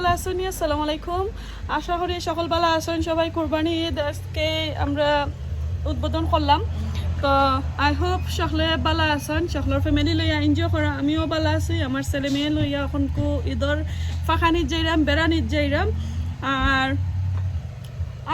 ভালো আছেন? আসসালামু আলাইকুম। আশা করি সকল ভালো আছেন। সবাই কুরবানি ঈদ আজকে আমরা উদ্বোধন করলাম, তো আই হোপ সকলে ভালো আছেন, সকলের ফ্যামিলি লইয়া এনজয় করা। আমিও ভালো আছি, আমার ছেলে মেয়ে লইয়া এখনকু ঈদর ফাঁকানিত যাইরাম, বেড়ানিত যাইরাম।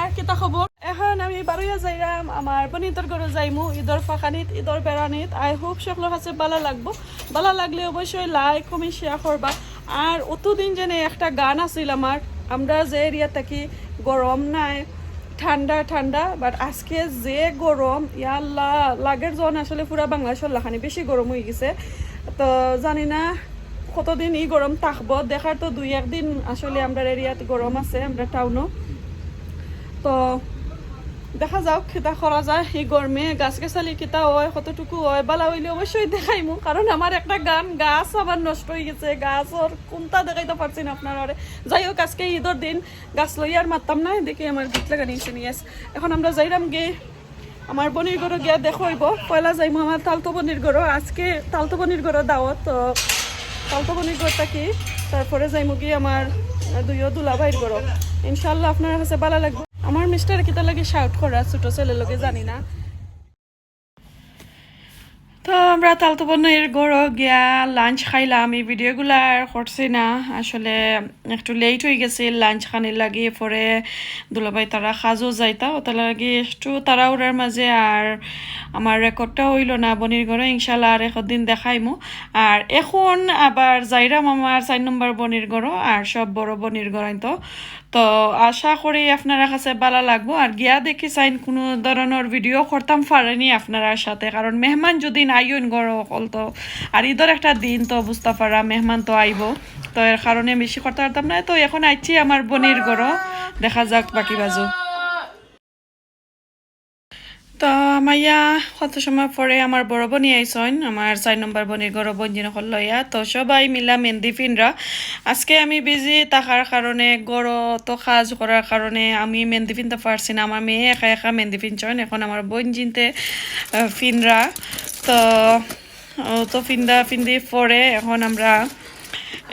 আর কিতা খবর, এখন আমি বারোয়া যাইরাম আমার বনিতর ঘরে যাইমু ঈদর ফাঁকানিত, ঈদর বেড়ানিত। আই হোপ সকলের কাছে ভালো লাগবো। ভালো লাগলে অবশ্যই লাইক কমেন্ট শেয়ার করবা। আর অতদিন যেন একটা গান আছিল আমার, আমরা যে এরিয়া থাকি গরম নাই, ঠান্ডা ঠান্ডা, বাট আজকে যে গরম ইয়াল্লাহ লাগের জন আসলে পুরা বাংলাদেশের লাখানি বেশি গরম হয়ে গেছে। তো জানি না কতদিন ই গরম থাকবো, দেখার তো দুই একদিন আসলে আমরা এরিয়াত গরম আছে, আমরা টাউনও। তো দেখা যাওক কিতা করা যায় এই গরমে, গাছ গাছালি কিতা হয়, কতটুকু হয়, বালা হইলে অবশ্যই দেখাইমু। কারণ আমার একটা গান গাছ আবার নষ্ট হয়ে গেছে, গাছর কোনটা দেখাইতে পারছি না আপনারা। যাই হোক আজকে ঈদের দিন গাছ লইয়ার মারতাম না, দেখি আমার গীত লাগানি নিয়ে। এখন আমরা যাইরাম গে আমার বনির ঘরও গিয়া দেখইব। পয়লা যাইমু আমার তালতো বনির ঘরও, আজকে তালতো বনির ঘরও দাওয়াত। তো তালতো বনির ঘরটা কি, তারপরে যাইমু গিয়ে আমার দুইও দুলাভাইয়ের ঘরও। ইনশাল্লাহ আপনার কাছে ভালো লাগবে। আমার মিস্টার কিতা লাগে শাউট করা ছোট ছেলের লোকে জানি না। তো আমরা তালতো বোনের ঘরও গিয়া লাঞ্চ খাইলাম। এই ভিডিওগুলো আর করছি না, আসলে একটু লেট হয়ে গেছে লাঞ্চ খানির লাগে। পরে দুলাভাই তারা খাজও যাইতা, ও তার লাগে একটু তাড়াহুড়ার মাঝে আর আমার রেকর্ডটা হইল না বনির ঘরে। ইনশাল্লাহ আর একদিন দেখাইমু। আর এখন আবার যাইরাম আমার 4 নম্বর বনির ঘরও আর সব বড় বনির ঘর। তো আশা করি আপনারা কাছে ভালো লাগবো। আর গিয়া দেখি চাইন কোনো ধরনের ভিডিও করতাম পারেনি আপনার সাথে, কারণ মেহমান যদি আইন গড় অকল তো, আর ঈদের একটা দিন তো বুঝতে পারা, মেহমান তো আইব, তো এর কারণে বেশি করতে পারতাম না। তো এখন আইছি আমার বোনের ঘরও, দেখা যাক বাকি বাজু। তো মাইয়া কত সময় পরে আমার বড় বোনই আইসন, আমার 4 নম্বর বোনের ঘর বঞ্জিন লইয়া। তো সবাই মিলা মেহেন্দি ফিনরা। আজকে আমি বিজি থাকার কারণে গড় তো কাজ করার কারণে আমি মেহেন্দি ফিনতে পারছি না। আমার মেয়ে একা একা মেহেন্দি ফিনছেন, এখন আমার বঞ্জিনতে ফিনরা। তো তো ফিন্দি পরে এখন আমরা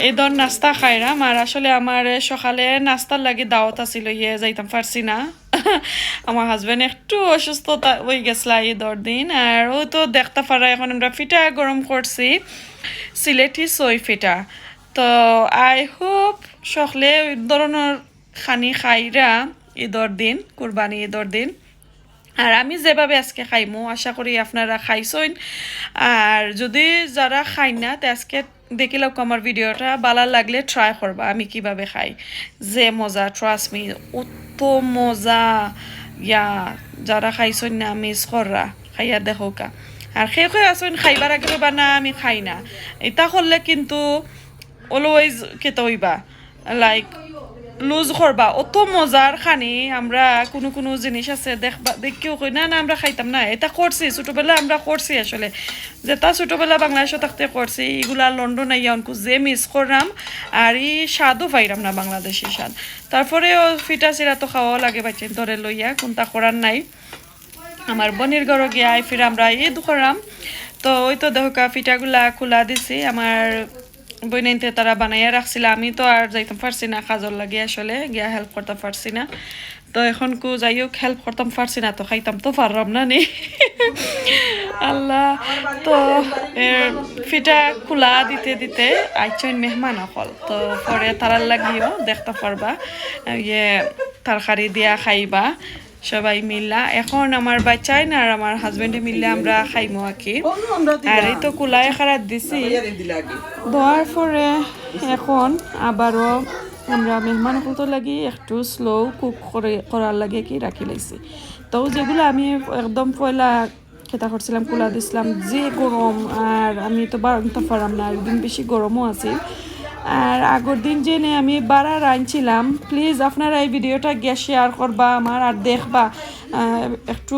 এই ধর নাস্তা খাইরাম। আর আসলে আমার সকালে নাস্তার লাগে দাওয়াত আছিল, ইয়ে যাইতাম পারছি না। আমার হাজব্যান্ড একটু অসুস্থতা হয়ে গেছিল ঈদের দিন। আর ও তো দেখতে পারা, এখন আমরা পিঠা গরম করছি, সিলেটি সই পিঠা। তো আই হোপ সকলে ওই ধরনের খানি খাইরা ঈদের দিন, কুরবানি ঈদের দিন। আর আমি যেভাবে আজকে খাইমু আশা করি আপনারা খাইছেন। আর যদি যারা খাই না, তো আজকে দেখিলাম আমার ভিডিওটা ভালো লাগলে ট্রাই করবা আমি কিভাবে খাই। যে মজা, ট্রাস্ট মি, অত মজা ইয়া। যারা খাইছেন না মিস কররা, খাইয়া দেখো কা। আর খেয়ে আসেন খাইবার আগে বা না আমি খাই না, এটা করলে কিন্তু অলওয়েজ খেতে হইবা, লাইক লুজ করবা। অত মজার খানি। আমরা কোনো জিনিস আছে দেখবা, দেখিও কই না না আমরা খাইতাম না, এটা করছি ছোটবেলা, আমরা করছি আসলে যেটা ছোটবেলা বাংলাদেশে থাকতে করছি, এগুলা লন্ডন আইয়া অনকু যে মিস করলাম। আর এই স্বাদও পাইলাম না বাংলাদেশি স্বাদ। তারপরে ও ফিটা চিরা তো খাওয়া লাগে বাচ্চা ধরে লইয়া, কোনটা করার নাই। আমার বোনের ঘরে গিয়া ফির আমরা ঈদ করাম। তো ওই তো দেখো পিঠাগুলা খোলা দিছি, আমার বইনাইতে তারা বানাইয়া রাখছিল। আমি তো আর যাইতাম পারছি না, কাজর লাগে আসলে গিয়া হেল্প করতে পারছি না। তো এখন যাই হোক হেল্প করতাম পারছি না, তো খাইতাম তো পারলাম না নি। আল্লাহ। তো ফিটা খোলা দিতে দিতে আইছেন মেহমান অকল। তো পরে তারার লাগিও দেখতে পারবা, ইয়ে তরকারি দিয়া খাইবা সবাই মিল্লা। এখন আমার বাচ্চাই না আর আমার হাজবেন্ডে মিললে আমরা খাইমো আর কি। আর এই তো কুলাই খারাপ দিছি দেওয়ার পরে এখন আবারও আমরা মেহমান কত লাগি একটু স্লো কুক করার লাগে কি রাখি লাইছি। তো যেগুলো আমি একদম পয়লা খেতা করছিলাম, কুলা দিছিলাম, যে গরম আর আমি তো বাড়তে পারলাম না, একদিন বেশি গরমও আছে। আর আগের দিন জেনে আমি বাড়া রাঁধছিলাম। প্লিজ আপনারা এই ভিডিওটা গিয়ে শেয়ার করবা আমার, আর দেখবা একটু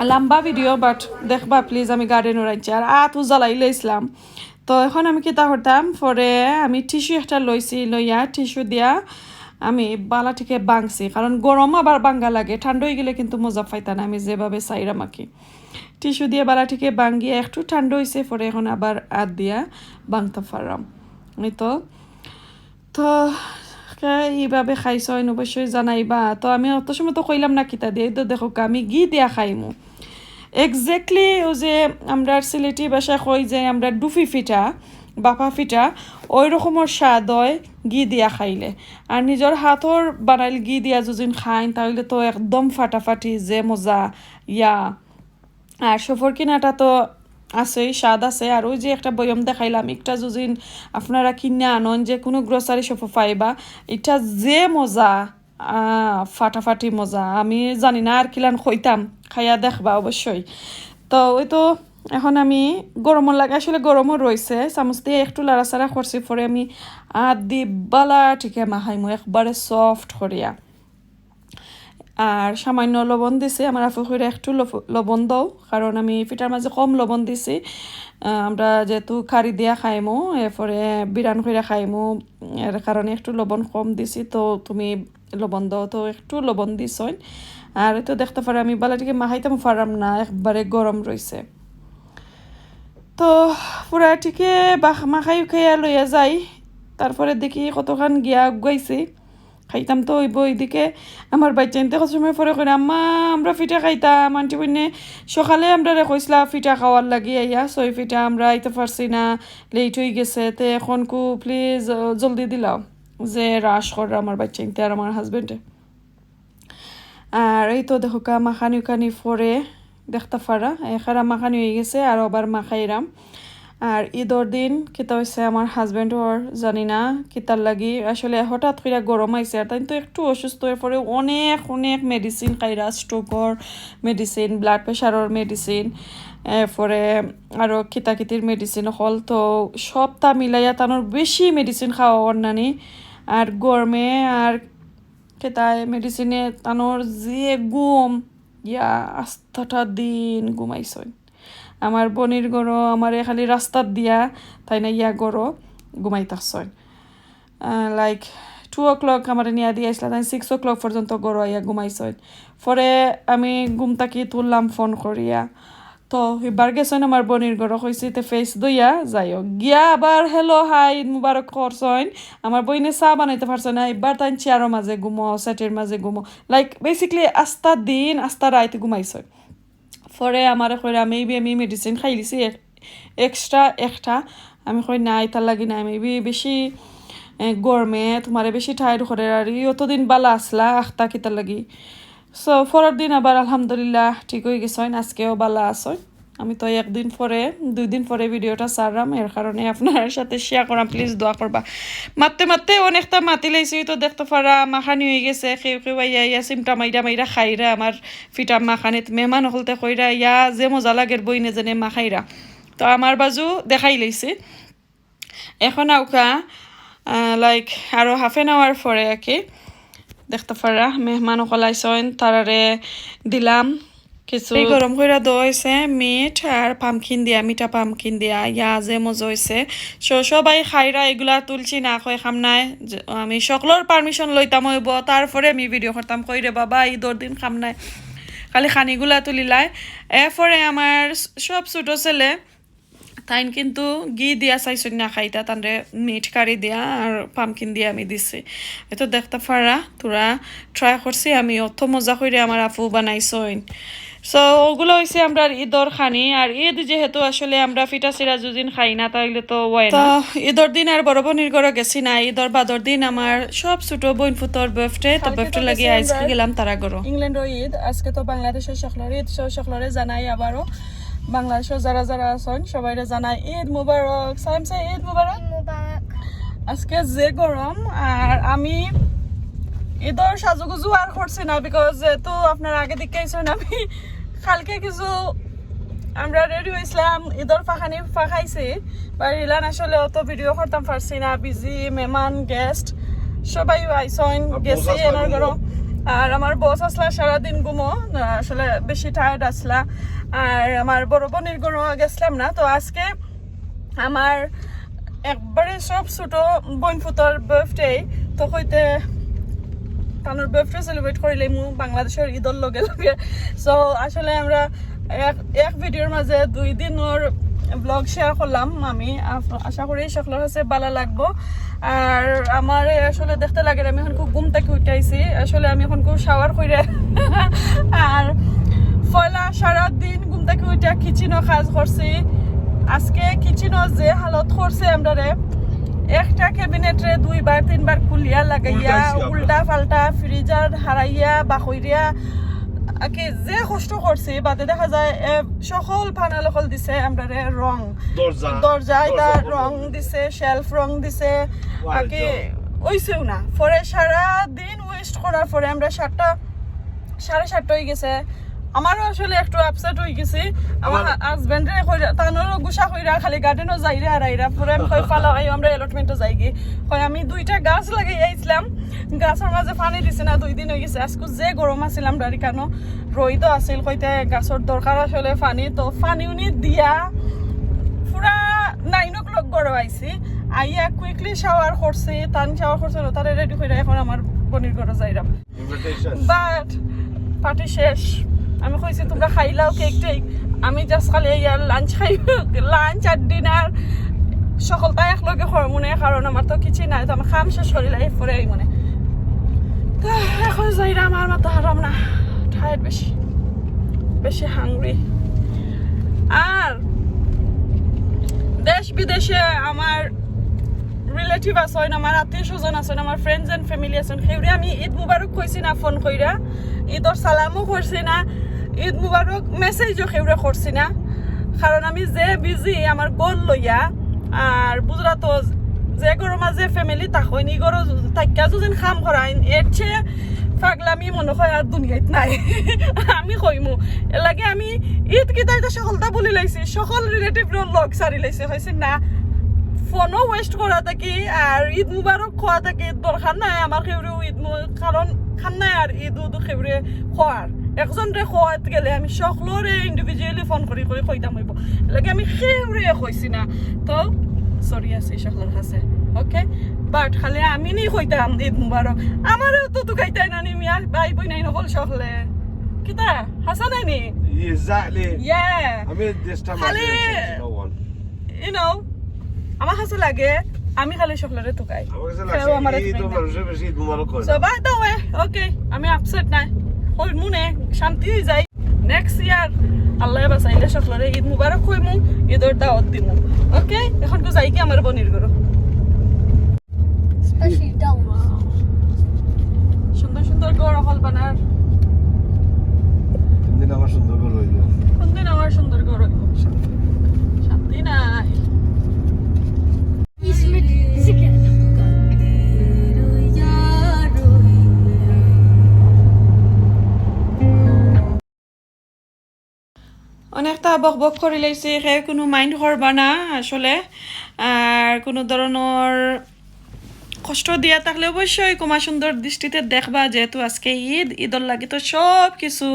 লম্বা ভিডিও, বাট দেখবা প্লিজ আমি গার্ডেনও রাঁধছি আর আতও জ্বালাই লাইছিলাম। তো এখন আমি কিতা করতাম, পরে আমি টিস্যু একটা লইয়া টিস্যু দিয়া আমি বালা থেকে বাংছি, কারণ গরম আবার বাঙ্গা লাগে, ঠান্ডা হয়ে গেলে কিন্তু মজা পাইতা না আমি যেভাবে চাইরাম আর কি। টিস্যু দিয়ে বালা থেকে বাঙ্গিয়ে একটু ঠান্ডা হয়েছে, পরে এখন আবার দিয়া বাংতে পারলাম। এই তো এইভাবে খাইছইন অবশ্যই জানাইবা তো আমি অত সময় তো কইলাম না কিতা দিয়ে তো দেখো আমি ঘি দিয়া খাইমু এক্স্যাক্টলি ও যে আমরা সিলেটি ভাষা কই যে আমরা ডুফি ফিটা বাপা ফিটা ওই রকমের স্বাদ হয় ঘি দিয়া খাইলে আর নিজের হাতর বানাইল ঘি দিয়া যদি খাইন তাহলে তো একদম ফাটাফাটি যে মজা ইয়া আর সফর কিনাটা তো আছেই স্বাদ আছে আর ওই যে একটা বয়ম দেখাইলাম একটা যদি আপনারা কিনে আনন যে কোনো গ্রোসারি শপে পাইবা এটা যে মজা ফাটাফাটি মজা আমি জানি না আর কিলান খইতাম খাইয়া দেখবা অবশ্যই তো ওই তো এখন আমি গরমও লাগে আসলে গরমও রয়েছে চামচ দিয়ে একটু লাড়াচাড়া করছি পরে আমি দি বালা ঠিকে মাখাইমু একবারে সফট করিয়া আর সামান্য লবণ দিছি আমার আপু করে একটু লবণ দাও কারণ আমি পিঠার মাঝে কম লবণ দিছি আমরা যেহেতু খারি দিয়া খাইমু এরপরে বিরান করে খাইমু এর কারণে একটু লবণ কম দিছি তো তুমি লবণ দাও তো একটু লবণ দিছই আর তো দেখতে পারে আমি বালাটিকে মাখাইতে পারাম না একবারে গরম রয়েছে তো পুরা ঠিকে মাখাই খাইয়া লইয়া যাই তারপরে দেখি কতখান গিয়া গাইছি খাইতাম তো ওই বইদিকে আমার বাচ্চা ইনতে কত সময় পরে করে আম্মা আমরা পিঠা খাইতাম আন্টি বইনে সকালে আমরা কইসলা পিঠা খাওয়ার লাগি আইয়া সই পিঠা আমরা আইতে পারছি না লেট হয়ে গেছে তো এখন কু প্লিজ জলদি দিলাও যে রাশ কর আমার বাচ্চা ইনতে আর আমার হাজবেন্ডে আর এই তো দেখো মাখানি উখানি পরে দেখতে পারা এখারা মাখানি হয়ে গেছে আর আবার মাখাইরাম আর ঈদর দিন কিতা হয়েছে আমার হাজব্যান্ড ওর জানি না কিতার লাগি আসলে হঠাৎ করে গরম আইছে আর তাই তো একটু অসুস্থ হয়ে পরে অনেক অনেক মেডিসিন খাইরা স্ট্রোকর মেডিসিন ব্লাড প্রেশারের মেডিসিন এরপরে আরও কিতাকিতির মেডিসিন হল তো সবটা মিলাইয়া তানোর বেশি মেডিসিন খাওয়া অন্যানি আর গরমে আর খেতায় মেডিসিনে তানোর যে ঘুম ইয়া আস্থাটা দিন ঘুমাইছই আমার বনির গরো আমার খালি রাস্তার দিয়া তাই না ইয়া গরো ঘুমাইতাছই লাইক 2 o'clock আমার নিয়ে দিয়ে আসলা তাই 6 o'clock পর্যন্ত গরো ইয়া ঘুমাইছই পরে আমি ঘুমতাকি তুললাম ফোন করিয়া তো এবার গেছেন আমার বনির গরো হয়েছে তে ফেস দইয়া যাইও গিয়া আবার হ্যালো হাই মুবারক করছেন আমার বইনে চা বানাইতে পারছে না এবার তাই চেয়ারের মাঝে ঘুমো সেটের মাঝে ঘুমো লাইক বেসিকলি আস্তা দিন আস্তা রাইতে ঘুমাইছই পরে আমার কইরা মেবি আমি মেডিসিন খাই লিছি এক্সট্রা একটা আমি কই না ইতার লাগি না মেবি বেশি গরমে তোমারে বেশি টায়ার্ড করে আর অতদিন বালা আসলা আখতা কিতার লাগি সো পরের দিন আবার আলহামদুলিল্লাহ ঠিক হয়ে গেছেন আজকেও বালা আসয় আমি তো 2 দিন পরে ভিডিওটা ছাড়লাম এর কারণে আপনার সাথে শেয়ার করাম প্লিজ দোয়া করবা মারতে অনেকটা মাতি লাইছি তো দেখতে পারা মাখানি হয়ে গেছে কেউ ইয়া চিমটা মাইরা খাইরা আমার ফিটা মাখানিত মেহমান হলতে কইরা ইয়া যে মজা লাগের বইনে যেনে মাখাইরা তো আমার বাজু দেখাই লাইছি এখন আউকা লাইক আরও হাফ এন আওয়ার পরে আর কি দেখতে পারা মেহমান কলাইছেন তারারে দিলাম কিছু গরম করে দেওয়া হয়েছে মিট আর পামকিন দিয়া মিঠা পামকিন দিয়া ইয়া যে মজা হয়েছে সবাই খাইরা এগুলা তুলছি না কয় খাম নাই আমি সকলের পারমিশন লইতাম হইব তারপরে আমি ভিডিও করতাম কইরে বাবা ঈদর দিন খাম নাই খালি খানিগুলা তুলিলাই এরপরে আমার সব ছোটো ছেলে তাইন কিন্তু ঘি দিয়া চাইছই না খাইতা তানরে মিট কারি দিয়া আর পামকিন দিয়া আমি দিছি এতো দেখতে পারা তোরা ট্রাই করছি আমি অত মজা করে আমার আপু বানাইছইন সো ওগুলো হয়েছে আমরা ঈদর খানি আর ঈদ যেহেতু আসলে আমরা ফিটা সিরা যদিন খাই না তাইলে তো ওয়াই না ঈদর দিন আর বড় বোনের ঘরে গেছি না ঈদর বাদর দিন আমার সব ছোট বোন ফুতর বার্থডে তো বার্থডে লাগি আজকে গেলাম তারা ঘরো ইংল্যান্ডের ঈদ আজকে তো বাংলাদেশের সকলের ঈদ সকলের জানাই আবারও বাংলাদেশের যারা যারা আছেন সবাইরে জানাই ঈদ মুবারক সাইমসে ঈদ মুবারক আজকে যে গরম আর আমি ঈদর সাজুগুজু আর করছি না বিকজ যেহেতু আপনারা আগে দেখাইছেন আমি কালকে কিছু আমরা রেডি হয়েছিলাম ঈদর ফাঁকাইছি বা ইলান আসলে অত ভিডিও করতাম পারছি না বিজি মেহমান গেস্ট সবাই আইসন গেছি এনার ঘর আর আমার বস আসলা সারাদিন ঘুমো আসলে বেশি টায়ার্ড আসলা আর আমার বড় বোনের ঘর গেছিলাম না তো আজকে আমার একবারে সব ছোট বোন ফুতর বার্থডে তো হইতে তানোর বার্থডে সেলিব্রেট করিলে মু বাংলাদেশের ঈদর লগে লগে সো আসলে আমরা এক ভিডিওর মাঝে 2 দিনের ব্লগ শেয়ার করলাম আমি আশা করি সকলের কাছে ভালো লাগবো আর আমার আসলে দেখতে লাগে আমি এখন খুব ঘুম থেকে উঠে আইছি আসলে আমি এখন খুব শাওয়ার করে আর ফলা সারাদিন ঘুম থেকে উঠে কিচেনও কাজ করছি আজকে কিচেনও যে হালত করছে আমরা একটা ক্যাবিনেটরে 2বার 3বার খুলিয়া লাগাইয়া উল্টা পাল্টা ফ্রিজার হারাইয়া বাকইরিয়া আকে যে কষ্ট করছি বাদে দেখা যায় সকল পানাল সকল দিছে আমরা রং দরজা এটা রং দিছে শেলফ রং দিছে আকে ওইছেও না পরে সারা দিন ওয়েস্ট করার পরে আমরা 7:30 হয়ে গেছে আমারও আসলে একটু আপসেট হয়ে গেছি আমার হাজবেন্ডে তানোর গুসা কইরা খালি গার্ডেনও যাইরা হারাইরা পরে আমি কই ফালা আমরা অ্যালটমেন্টও যাই গিয়ে কই আমি 2টা গাছ লাগাই আইছিলাম গাছের মাঝে পানি দিছে না 2 দিন হয়ে গেছে আজকে যে গরম আসিলাম ডারি কেন রইদও আছিল কইতে গাছের দরকার আসলে পানি তো পানি উনি দিয়া পুরা 9 o'clock গড় আইছি আইয়া কুইকলি শাওয়ার করছি তান শাওয়ার করছে তারে রেডি কইরা এখন আমার পনির গড় যাইরাম বাট পার্টি শেষ আমি কইছি তোমরা খাইলাও কেক টেক আমি জাস্ট খালি লাঞ্চ খাই লাঞ্চ আর ডিনার সকলটা একলগে মনে কারণ আমার তো কিছু নাই তো আমার খাম শেষ করিলাই পরে মনে তো এখন যাইরা আমার মাথা হারাম না টায়ার্ড বেশি বেশি হাংরি আর দেশ বিদেশে আমার রিলেটিভ আছেন আমার আত্মীয় স্বজন আছেন আমার ফ্রেন্ডস এন্ড ফ্যামিলি আছেন সেউরে আমি ঈদ মুবারক কইছি না ফোন কইরা ঈদর সালামও করছি না ঈদ মুবারক মেসেজও সেউরে করছি না কারণ আমি যে বিজি আমার গোল লইয়া আর বুঝলা তো যে গরো মাঝে ফ্যামিলি তাকইনি গরো তাইকা যদি খাম করাইন এর চেয়ে পাগলামি মনে হয় আর দুনিয়াত নাই আমি কইমু এর লাগে আমি ঈদ কিতাইতে সকলটা বলি লাইছি সকল রিলেটিভ লগ সারি লাইছে হয়েছে না ফোনও ওয়েস্ট করা থাকি আর ঈদ মুবারক খোয়া থাকি দরকার নাই আমার সেউরে ঈদ কারণ খান নাই আর ঈদ উদু সেউরে খোয়ার একজন রে খোয়াত গেলে আমি সকলরে ইন্ডিভিজুয়ালি ফোন করি করি কইতাম হইব লাগে আমি সেউরে কইছি না তো সরি আছে সকলের কাছে ওকে বাট খালি আমি নি কইতাম ঈদ মুবারক আমারও তো তুকাইতাই না নিমি আর ভাই বই নাই নকল সকলে কিতা হাসা নাই নি Exactly. Yeah. I mean, this time I খালি didn't no one. you know আমার কাছে লাগে আমি খালি সকলেরে তুকাই আমার কাছে কেউ আমারে লাগছে এই তো তুকাই না। মানুষের বেশি ঈদ মুবারক করে So না। by the way, okay, আমি আপসেট নাই হল মনে শান্তি হয়ে যাই নেক্সট ইয়ার আল্লাহ বাসাইলে সকলরে ঈদ মুবারক কইমু ঈদের দাওয়াত দিমু ওকে এখন তো যাই কি আমার বনির ঘর Especially down. সুন্দর সুন্দর ঘর হল বানার দিন আমার সুন্দর করে রইলো। কোনদিন আমার সুন্দর ঘর হইব শান্তি নাই অনেকটা বক করে লাইছে কোনো মাইন্ড করবা না আসলে আর কোনো ধরনের কষ্ট দিয়া থাকলে অবশ্যই কুমা সুন্দর দৃষ্টিতে দেখবা যেহেতু আজকে ঈদর লাগে তো সব কিছু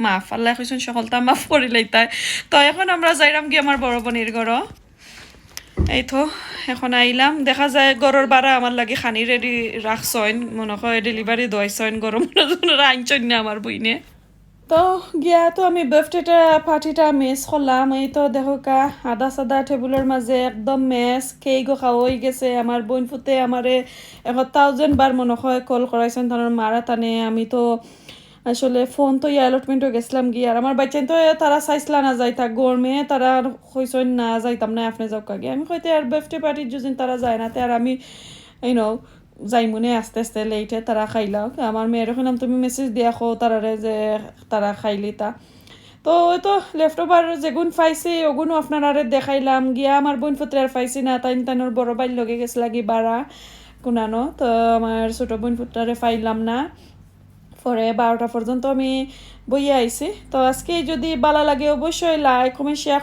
মাফ আল্লাহ কইছেন সকলটা মাফ করে লইতাই তো এখন আমরা যাইরাম কি আমার বড় বোনের ঘর এই তো এখন আইলাম দেখা যায় গরর বাড়া আমার লাগে খানি রেডি রাখছইন মনে হয় ডেলিভারি দইছইন গরম আইনছইন না আমার বইনে তো গিয়া তো আমি বার্থডেটা পার্টিটা মিস করলাম এই তো দেখো কা আদা সাদা টেবুলের মাঝে একদম মেস কেকও খাওয়া হয়ে গেছে আমার বোন ফুতে আমারে 1000 বার মনে হয় কল করাইছেন তার মারা টানে আমি তো আসলে ফোন তো অ্যালটমেন্টও গেছিলাম গিয়ে আর আমার বাচ্চা তো তারা চাইছিলা না যাইতা গরমে তারা কইছেন না যাইতাম না আপনি যাও কাগে আমি কইতে আর বার্থডে পার্টির যদি তারা যায় না আর আমি যাই মনে আস্তে আস্তে লেটে তারা খাইলাও আমার মেয়ের ওখানে তুমি মেসেজ দিয়া খো তারারে যে তারা খাইলি তা তো ওই তো লেফট ওভার যেগুন পাইছি ওগুনও আপনারা দেখাইলাম গিয়া আমার বোন পুত্রে আর পাইছি না তাই তানোর বড় বাইর লগে গেছে লাগি বাড়া কোনানো তো আমার ছোট বোন পুত্রারে পাইলাম না পরে 12টা পর্যন্ত আমি বইয়া আইছি তো আজকে যদি ভালো লাগে অবশ্যই লাইক কমেন্ট শেয়ার